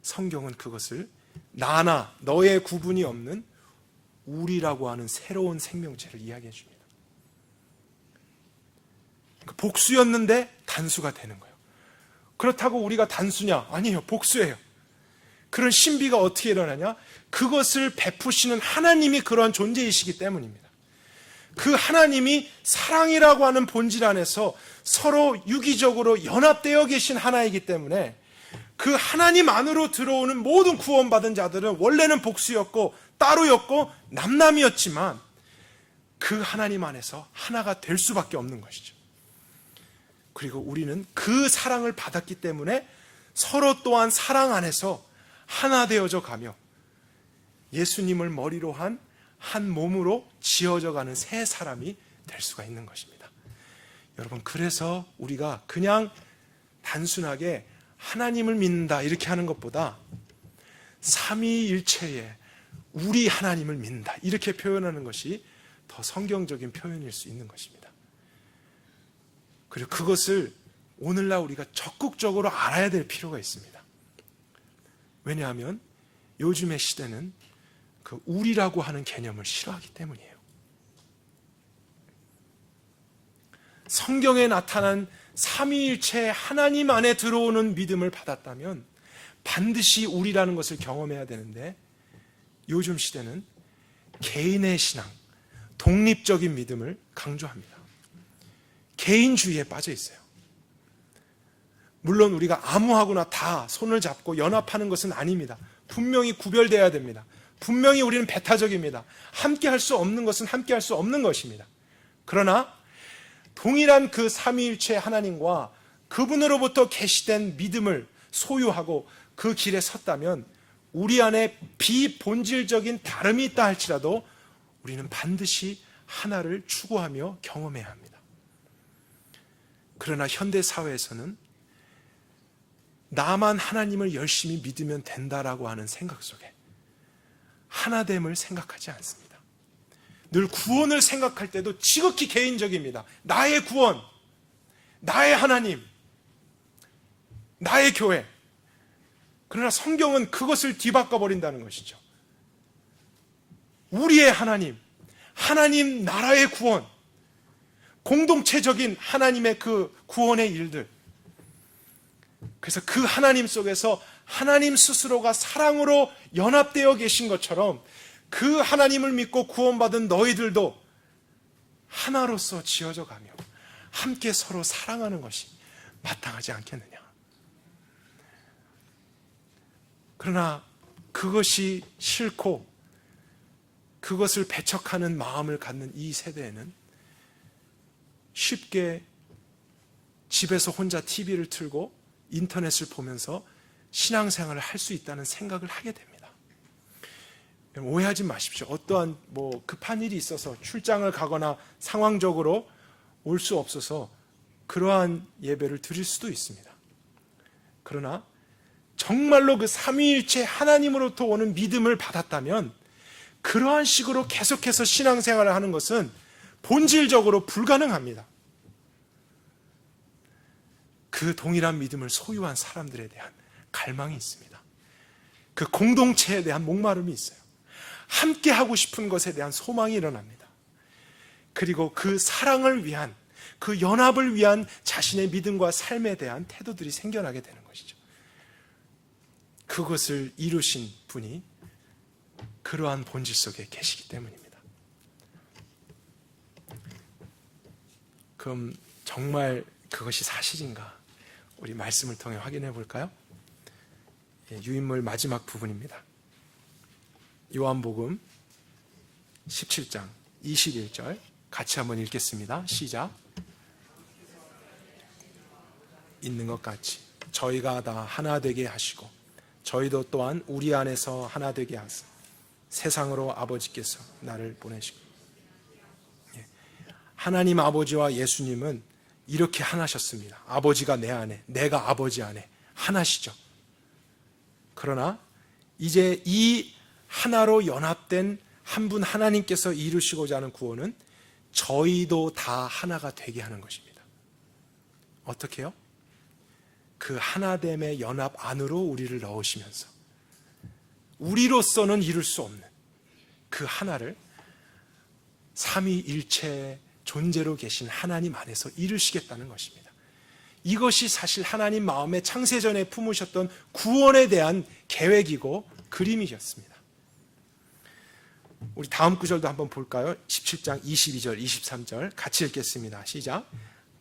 성경은 그것을 나나 너의 구분이 없는 우리라고 하는 새로운 생명체를 이야기해 줍니다. 복수였는데 단수가 되는 거예요. 그렇다고 우리가 단수냐? 아니에요. 복수예요. 그런 신비가 어떻게 일어나냐? 그것을 베푸시는 하나님이 그러한 존재이시기 때문입니다. 그 하나님이 사랑이라고 하는 본질 안에서 서로 유기적으로 연합되어 계신 하나이기 때문에 그 하나님 안으로 들어오는 모든 구원받은 자들은 원래는 복수였고 따로였고 남남이었지만 그 하나님 안에서 하나가 될 수밖에 없는 것이죠. 그리고 우리는 그 사랑을 받았기 때문에 서로 또한 사랑 안에서 하나 되어져 가며 예수님을 머리로 한 몸으로 지어져 가는 새 사람이 될 수가 있는 것입니다. 여러분, 그래서 우리가 그냥 단순하게 하나님을 믿는다 이렇게 하는 것보다 삼위일체의 우리 하나님을 믿는다 이렇게 표현하는 것이 더 성경적인 표현일 수 있는 것입니다. 그리고 그것을 오늘날 우리가 적극적으로 알아야 될 필요가 있습니다. 왜냐하면 요즘의 시대는 그 우리라고 하는 개념을 싫어하기 때문이에요. 성경에 나타난 삼위일체 하나님 안에 들어오는 믿음을 받았다면 반드시 우리라는 것을 경험해야 되는데 요즘 시대는 개인의 신앙, 독립적인 믿음을 강조합니다. 개인주의에 빠져 있어요. 물론 우리가 아무하고나 다 손을 잡고 연합하는 것은 아닙니다. 분명히 구별되어야 됩니다. 분명히 우리는 배타적입니다. 함께 할 수 없는 것은 함께 할 수 없는 것입니다. 그러나 동일한 그 삼위일체 하나님과 그분으로부터 계시된 믿음을 소유하고 그 길에 섰다면 우리 안에 비본질적인 다름이 있다 할지라도 우리는 반드시 하나를 추구하며 경험해야 합니다. 그러나 현대 사회에서는 나만 하나님을 열심히 믿으면 된다라고 하는 생각 속에 하나됨을 생각하지 않습니다. 늘 구원을 생각할 때도 지극히 개인적입니다. 나의 구원, 나의 하나님, 나의 교회. 그러나 성경은 그것을 뒤바꿔 버린다는 것이죠. 우리의 하나님, 하나님 나라의 구원, 공동체적인 하나님의 그 구원의 일들. 그래서 그 하나님 속에서 하나님 스스로가 사랑으로 연합되어 계신 것처럼 그 하나님을 믿고 구원받은 너희들도 하나로서 지어져 가며 함께 서로 사랑하는 것이 마땅하지 않겠느냐. 그러나 그것이 싫고 그것을 배척하는 마음을 갖는 이 세대에는 쉽게 집에서 혼자 TV를 틀고 인터넷을 보면서 신앙생활을 할 수 있다는 생각을 하게 됩니다. 오해하지 마십시오. 어떠한 급한 일이 있어서 출장을 가거나 상황적으로 올 수 없어서 그러한 예배를 드릴 수도 있습니다. 그러나 정말로 그 삼위일체 하나님으로부터 오는 믿음을 받았다면 그러한 식으로 계속해서 신앙생활을 하는 것은 본질적으로 불가능합니다. 그 동일한 믿음을 소유한 사람들에 대한 갈망이 있습니다. 그 공동체에 대한 목마름이 있어요. 함께 하고 싶은 것에 대한 소망이 일어납니다. 그리고 그 사랑을 위한, 그 연합을 위한 자신의 믿음과 삶에 대한 태도들이 생겨나게 되는 것이죠. 그것을 이루신 분이 그러한 본질 속에 계시기 때문입니다. 그럼 정말 그것이 사실인가? 우리 말씀을 통해 확인해 볼까요? 유인물 마지막 부분입니다. 요한복음 17장 21절 같이 한번 읽겠습니다. 시작. 있는 것 같이 저희가 다 하나 되게 하시고 저희도 또한 우리 안에서 하나 되게 하사 세상으로 아버지께서 나를 보내시고, 하나님 아버지와 예수님은 이렇게 하나셨습니다. 아버지가 내 안에, 내가 아버지 안에 하나시죠. 그러나 이제 이 하나로 연합된 한 분 하나님께서 이루시고자 하는 구원은 저희도 다 하나가 되게 하는 것입니다. 어떻게요? 그 하나됨의 연합 안으로 우리를 넣으시면서 우리로서는 이룰 수 없는 그 하나를 삼위일체의 존재로 계신 하나님 안에서 이루시겠다는 것입니다. 이것이 사실 하나님 마음에 창세전에 품으셨던 구원에 대한 계획이고 그림이었습니다. 우리 다음 구절도 한번 볼까요? 17장 22절, 23절 같이 읽겠습니다. 시작.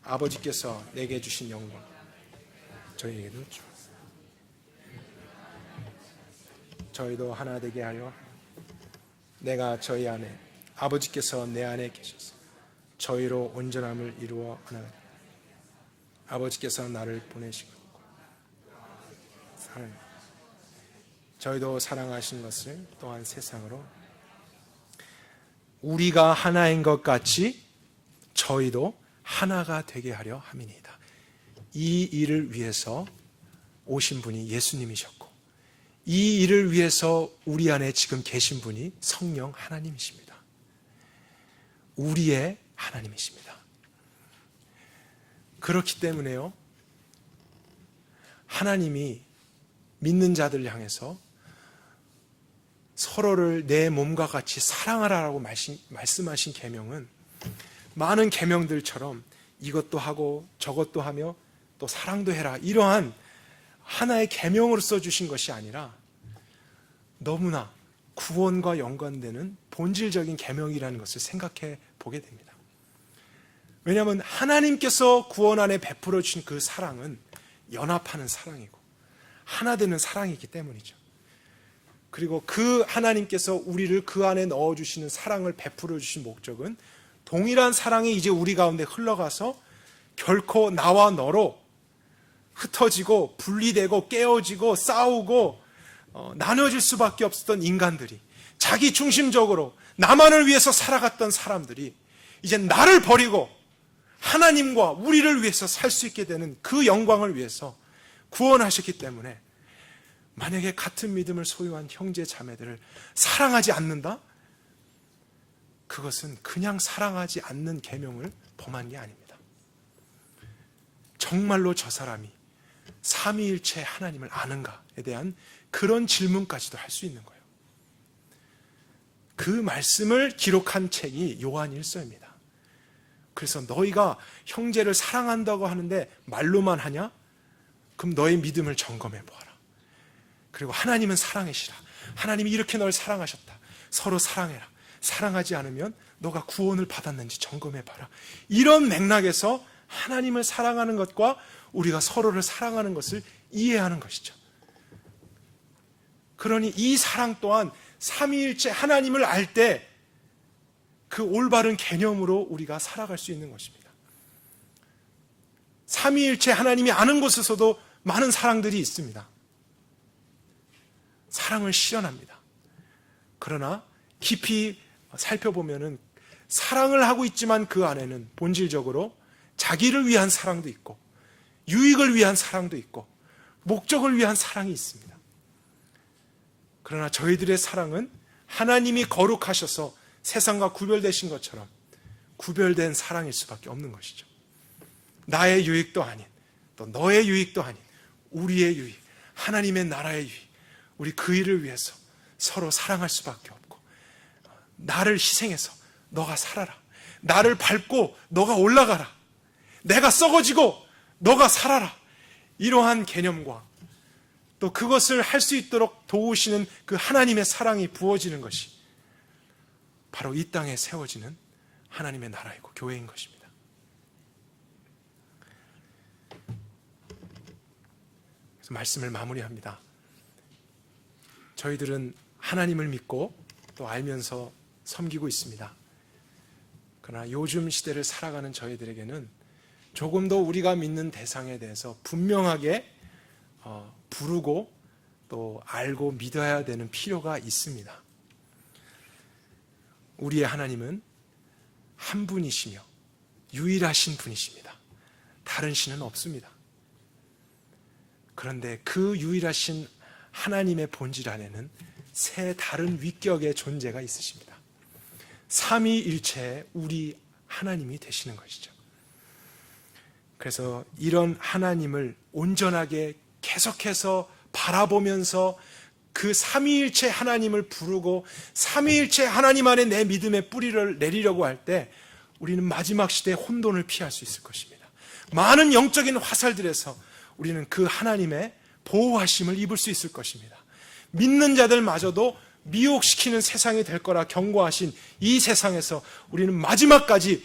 아버지께서 내게 주신 영광 저희에게도 주었습니다. 저희도 하나 되게 하여 내가 저희 안에 아버지께서 내 안에 계셔서 저희로 온전함을 이루어 하나 아버지께서 나를 보내시고 저희도 사랑하신 것을 또한 세상으로 우리가 하나인 것 같이 저희도 하나가 되게 하려 함이니이다. 이 일을 위해서 오신 분이 예수님이셨고 이 일을 위해서 우리 안에 지금 계신 분이 성령 하나님이십니다. 우리의 하나님이십니다. 그렇기 때문에요, 하나님이 믿는 자들 향해서 서로를 내 몸과 같이 사랑하라라고 말씀하신 계명은 많은 계명들처럼 이것도 하고 저것도 하며 또 사랑도 해라 이러한 하나의 계명으로 써주신 것이 아니라 너무나 구원과 연관되는 본질적인 계명이라는 것을 생각해 보게 됩니다. 왜냐하면 하나님께서 구원 안에 베풀어 주신 그 사랑은 연합하는 사랑이고 하나 되는 사랑이기 때문이죠. 그리고 그 하나님께서 우리를 그 안에 넣어주시는 사랑을 베풀어 주신 목적은 동일한 사랑이 이제 우리 가운데 흘러가서 결코 나와 너로 흩어지고 분리되고 깨어지고 싸우고 나눠질 수밖에 없었던 인간들이, 자기 중심적으로 나만을 위해서 살아갔던 사람들이 이제 나를 버리고 하나님과 우리를 위해서 살 수 있게 되는 그 영광을 위해서 구원하셨기 때문에 만약에 같은 믿음을 소유한 형제 자매들을 사랑하지 않는다? 그것은 그냥 사랑하지 않는 계명을 범한 게 아닙니다. 정말로 저 사람이 삼위일체 하나님을 아는가에 대한 그런 질문까지도 할 수 있는 거예요. 그 말씀을 기록한 책이 요한일서입니다. 그래서 너희가 형제를 사랑한다고 하는데 말로만 하냐? 그럼 너의 믿음을 점검해 보아라. 그리고 하나님은 사랑이시라. 하나님이 이렇게 널 사랑하셨다. 서로 사랑해라. 사랑하지 않으면 너가 구원을 받았는지 점검해 봐라. 이런 맥락에서 하나님을 사랑하는 것과 우리가 서로를 사랑하는 것을 이해하는 것이죠. 그러니 이 사랑 또한 삼위일체 하나님을 알 때 그 올바른 개념으로 우리가 살아갈 수 있는 것입니다. 삼위일체 하나님이 아는 곳에서도 많은 사랑들이 있습니다. 사랑을 실현합니다. 그러나 깊이 살펴보면은 사랑을 하고 있지만 그 안에는 본질적으로 자기를 위한 사랑도 있고 유익을 위한 사랑도 있고 목적을 위한 사랑이 있습니다. 그러나 저희들의 사랑은 하나님이 거룩하셔서 세상과 구별되신 것처럼 구별된 사랑일 수밖에 없는 것이죠. 나의 유익도 아닌, 또 너의 유익도 아닌 우리의 유익, 하나님의 나라의 유익, 우리 그 일을 위해서 서로 사랑할 수밖에 없고, 나를 희생해서 너가 살아라, 나를 밟고 너가 올라가라, 내가 썩어지고 너가 살아라, 이러한 개념과 또 그것을 할 수 있도록 도우시는 그 하나님의 사랑이 부어지는 것이 바로 이 땅에 세워지는 하나님의 나라이고 교회인 것입니다. 그래서 말씀을 마무리합니다. 저희들은 하나님을 믿고 또 알면서 섬기고 있습니다. 그러나 요즘 시대를 살아가는 저희들에게는 조금 더 우리가 믿는 대상에 대해서 분명하게 부르고 또 알고 믿어야 되는 필요가 있습니다. 우리의 하나님은 한 분이시며 유일하신 분이십니다. 다른 신은 없습니다. 그런데 그 유일하신 하나님의 본질 안에는 세 다른 위격의 존재가 있으십니다. 삼위일체의 우리 하나님이 되시는 것이죠. 그래서 이런 하나님을 온전하게 계속해서 바라보면서 그 삼위일체 하나님을 부르고 삼위일체 하나님 안에 내 믿음의 뿌리를 내리려고 할 때 우리는 마지막 시대에 혼돈을 피할 수 있을 것입니다. 많은 영적인 화살들에서 우리는 그 하나님의 보호하심을 입을 수 있을 것입니다. 믿는 자들마저도 미혹시키는 세상이 될 거라 경고하신 이 세상에서 우리는 마지막까지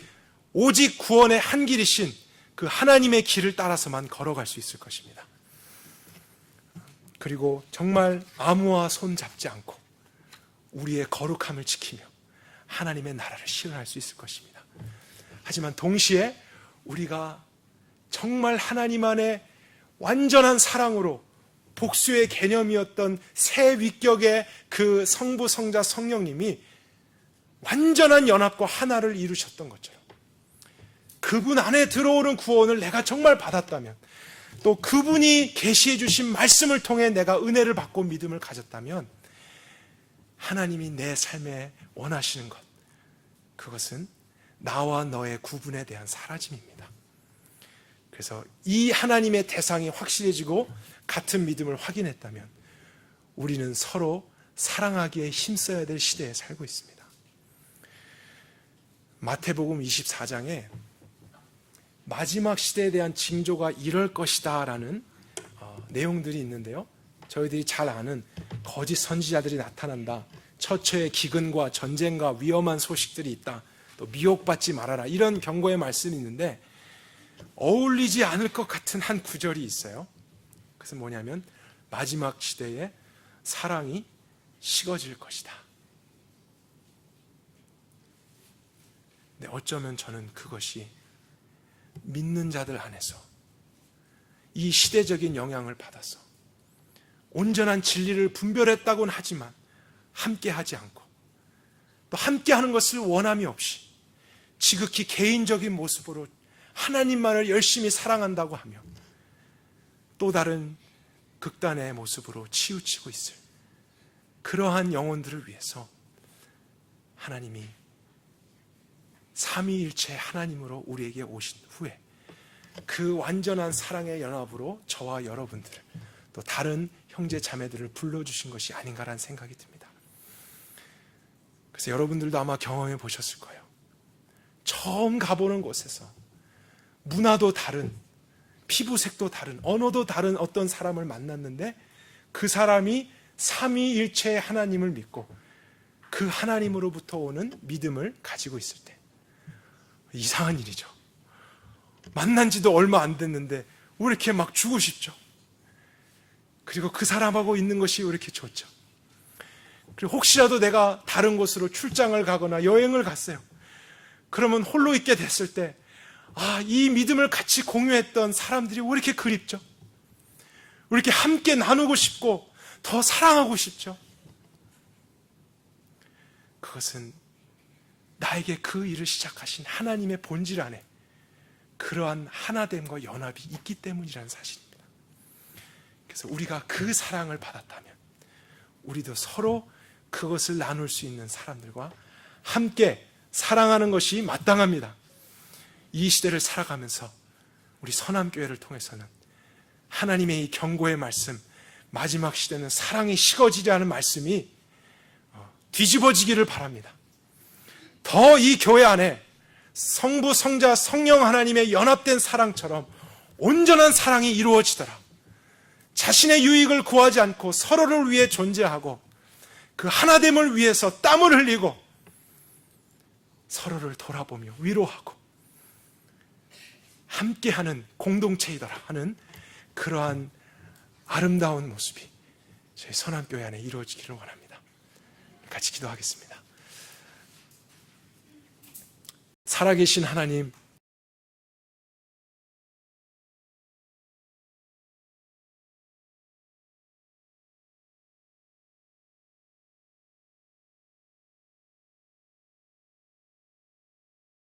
오직 구원의 한 길이신 그 하나님의 길을 따라서만 걸어갈 수 있을 것입니다. 그리고 정말 아무와 손 잡지 않고 우리의 거룩함을 지키며 하나님의 나라를 실현할 수 있을 것입니다. 하지만 동시에 우리가 정말 하나님 안에 완전한 사랑으로 복수의 개념이었던 새 위격의 그 성부, 성자, 성령님이 완전한 연합과 하나를 이루셨던 것처럼 그분 안에 들어오는 구원을 내가 정말 받았다면, 또 그분이 계시해 주신 말씀을 통해 내가 은혜를 받고 믿음을 가졌다면 하나님이 내 삶에 원하시는 것, 그것은 나와 너의 구분에 대한 사라짐입니다. 그래서 이 하나님의 대상이 확실해지고 같은 믿음을 확인했다면 우리는 서로 사랑하기에 힘써야 될 시대에 살고 있습니다. 마태복음 24장에 마지막 시대에 대한 징조가 이럴 것이다 라는 내용들이 있는데요, 저희들이 잘 아는 거짓 선지자들이 나타난다, 처처의 기근과 전쟁과 위험한 소식들이 있다, 또 미혹받지 말아라, 이런 경고의 말씀이 있는데 어울리지 않을 것 같은 한 구절이 있어요. 그래서 뭐냐면 마지막 시대에 사랑이 식어질 것이다. 근데 어쩌면 저는 그것이 믿는 자들 안에서 이 시대적인 영향을 받아서 온전한 진리를 분별했다고는 하지만 함께하지 않고 또 함께하는 것을 원함이 없이 지극히 개인적인 모습으로 하나님만을 열심히 사랑한다고 하며 또 다른 극단의 모습으로 치우치고 있을 그러한 영혼들을 위해서 하나님이 삼위일체 하나님으로 우리에게 오신 후에 그 완전한 사랑의 연합으로 저와 여러분들 또 다른 형제 자매들을 불러주신 것이 아닌가라는 생각이 듭니다. 그래서 여러분들도 아마 경험해 보셨을 거예요. 처음 가보는 곳에서 문화도 다른, 피부색도 다른, 언어도 다른 어떤 사람을 만났는데 그 사람이 삼위일체의 하나님을 믿고 그 하나님으로부터 오는 믿음을 가지고 있을 때 이상한 일이죠. 만난 지도 얼마 안 됐는데 왜 이렇게 막 주고 싶죠? 그리고 그 사람하고 있는 것이 왜 이렇게 좋죠? 그리고 혹시라도 내가 다른 곳으로 출장을 가거나 여행을 갔어요. 그러면 홀로 있게 됐을 때 이 믿음을 같이 공유했던 사람들이 왜 이렇게 그립죠? 왜 이렇게 함께 나누고 싶고 더 사랑하고 싶죠? 그것은 나에게 그 일을 시작하신 하나님의 본질 안에 그러한 하나됨과 연합이 있기 때문이라는 사실입니다. 그래서 우리가 그 사랑을 받았다면 우리도 서로 그것을 나눌 수 있는 사람들과 함께 사랑하는 것이 마땅합니다. 이 시대를 살아가면서 우리 선함교회를 통해서는 하나님의 이 경고의 말씀, 마지막 시대는 사랑이 식어지리라는 말씀이 뒤집어지기를 바랍니다. 더 이 교회 안에 성부, 성자, 성령 하나님의 연합된 사랑처럼 온전한 사랑이 이루어지더라. 자신의 유익을 구하지 않고 서로를 위해 존재하고 그 하나됨을 위해서 땀을 흘리고 서로를 돌아보며 위로하고 함께하는 공동체이더라 하는 그러한 아름다운 모습이 저희 선함교회 안에 이루어지기를 원합니다. 같이 기도하겠습니다. 살아계신 하나님,